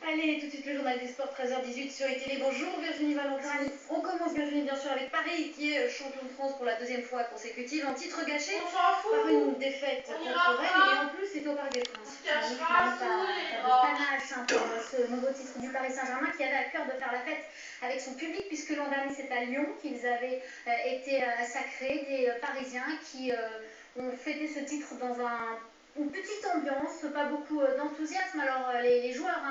Allez, tout de suite le journal des sports 13h18 sur ETV. Bonjour Virginie Valentine. On commence Virginie bien sûr avec Paris qui est champion de France pour la deuxième fois consécutive. Un titre gâché par une défaite contre Rennes et en plus c'est au Parc des Princes. Pas de panache pour ce nouveau titre du Paris Saint-Germain qui avait à cœur de faire la fête avec son public puisque l'an dernier c'est à Lyon qu'ils avaient été sacrés, des Parisiens qui ont fêté ce titre dans une petite ambiance, pas beaucoup d'enthousiasme. Alors les joueurs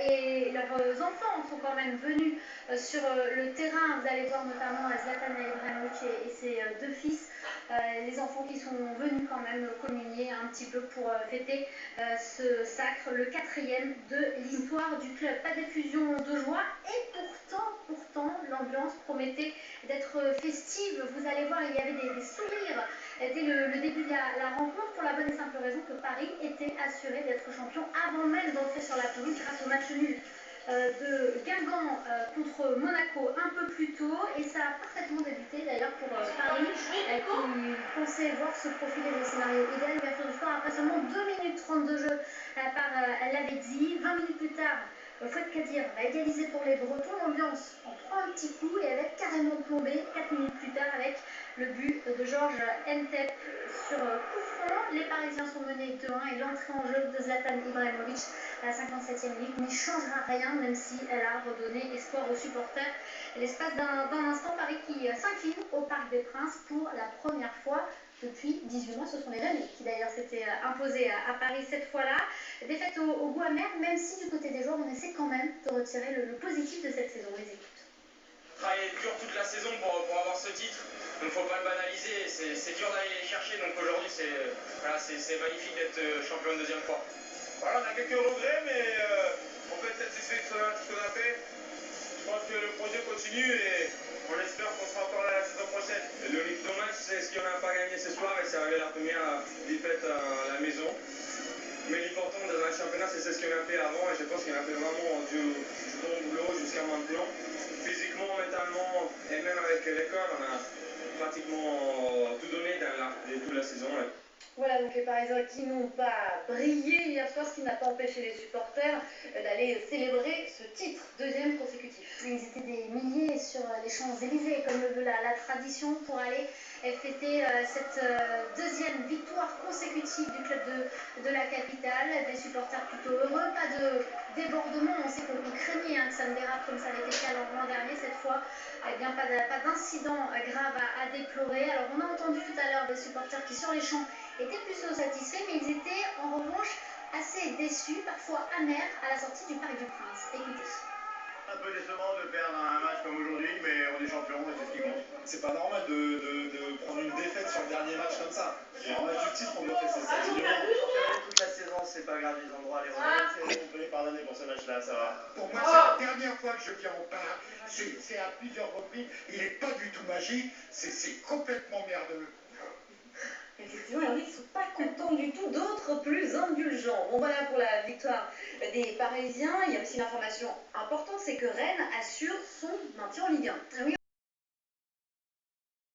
et leurs enfants sont quand même venus sur le terrain. Vous allez voir notamment Zlatan Ibrahimovic et ses deux fils, les enfants qui sont venus quand même communier un petit peu pour fêter ce sacre, le 4e de l'histoire du club. Pas d'effusion de joie et pourtant l'ambiance promettait d'être festive. Vous allez voir, il y avait des sourires dès le début de la rencontre pour la bonne et simple raison que Paris était assuré d'être champion avant même d'entrer sur la pelouse grâce au match nul de Guingamp contre Monaco un peu plus tôt, et ça a parfaitement débuté d'ailleurs pour Paris qui pensait voir se profiler le scénario idéal, ouverture du score après seulement 2 minutes 30 de jeu par Lavezzi. 20 minutes plus tard, Fouad Kadir va égaliser pour les Bretons. L'ambiance en prend un petit coup et elle va carrément plombé 4 minutes plus tard avec le but de Georges Ntep sur coup franc. Les Parisiens sont menés 2-1 et l'entrée en jeu de Zlatan Ibrahimovic à la 57e minute n'y changera rien, même si elle a redonné espoir aux supporters. L'espace d'un instant, Paris qui s'incline au Parc des Princes pour la première fois depuis 18 mois. Ce sont les Rennais qui d'ailleurs s'étaient imposés à Paris cette fois-là. Défaite au goût amer, même si du côté des joueurs on essaie quand même de retirer le positif de cette saison. On les écoute. Travaillé dur toute la saison pour avoir ce titre, donc faut pas le banaliser, c'est dur d'aller les chercher, donc aujourd'hui c'est magnifique d'être champion une deuxième fois. Voilà, on a quelques regrets, mais on peut être satisfait de ce qu'on a fait. Je pense que le projet continue et on espère qu'on sera encore là la saison prochaine. L'unique dommage, c'est ce qu'on n'a pas gagné ce soir et c'est arrivé la première défaite à la maison. Mais l'important dans un championnat, c'est ce qu'on a fait avant et je pense qu'on a fait vraiment du bon boulot jusqu'à maintenant. Physiquement, mentalement et même avec l'école, on a pratiquement tout donné dans toute la saison. Voilà donc les Parisiens qui n'ont pas brillé hier soir, ce qui n'a pas empêché les supporters d'aller célébrer ce titre, deuxième consécutif. Ils étaient des milliers sur les Champs-Élysées, comme le veut la tradition, pour aller fêter cette deuxième victoire consécutive du club de la capitale. Des supporters plutôt heureux, pas de débordement. On sait qu'on craignait que ça ne dérape comme ça avait été le cas l'an dernier. Cette fois, eh bien, pas d'incident grave à déplorer. Alors on a entendu tout à l'heure des supporters qui sur les champs étaient plutôt satisfaits, mais ils étaient en revanche assez déçus, parfois amers, à la sortie du Parc du Prince. Écoutez. Un peu décevant de perdre un match comme aujourd'hui, mais on est champion et c'est ce qui compte. C'est pas normal de prendre une défaite sur le dernier match comme ça. En match du titre, on doit fêter ça dignement. Toute la saison, c'est pas grave, les endroits, les regrets. On peut les pardonner pour ce match-là, ça va. Pour moi, c'est la dernière fois que je viens au parc. C'est à plusieurs reprises. Il n'est pas du tout magique. C'est complètement merdeux. Effectivement, il y en a qui ne sont pas contents du tout, d'autres plus indulgents. Bon voilà pour la victoire des Parisiens. Il y a aussi une information importante, c'est que Rennes assure son maintien en Ligue 1. Oui,